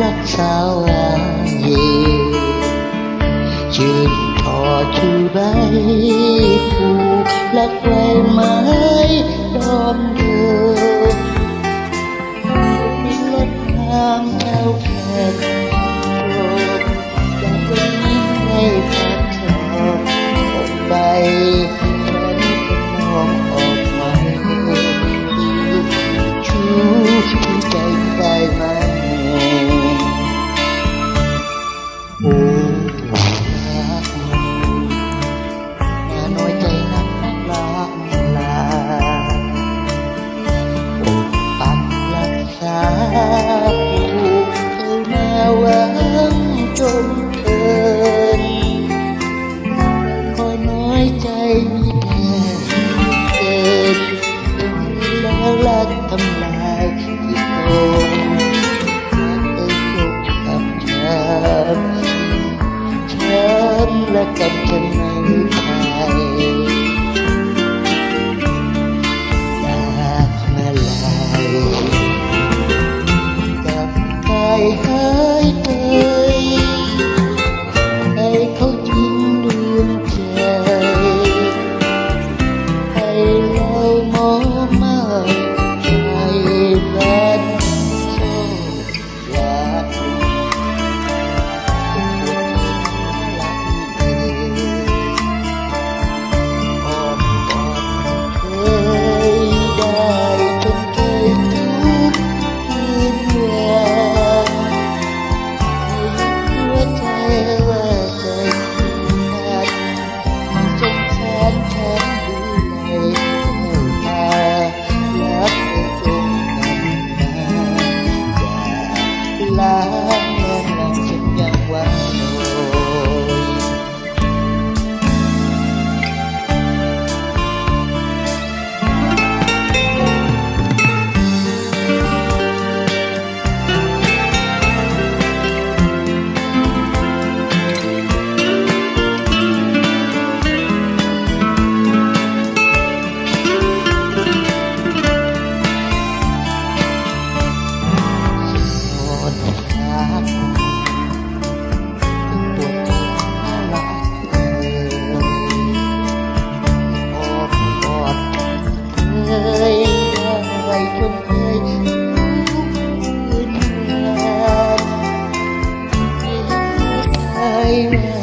รักษาไว้ยืนทอชูใบผูกลักไว้ไม้ดอมเดิมมีรถทางเจ้าแขกโปรดอย่าเป็นยิ่งให้ขาดทองออกไปฉันจะมองออกไว้ชูใจได้ไหมโอ้รักอย่าน้อยใจนักรักลาปกปักรักษาผู้เคยมาหวังจนเกินคอยน้อยใจมีแค่เกินแล้วรักทำลายที่ตนและกับฉันไม่ใช่อยากมาลายกับใครหายไปให้เขาทิ้งดวงใจให้เรามองไม่ใจแฟนโชครักลาแม่นางฉันยังหวังโจนเคยทุกคืนวันไม่เคย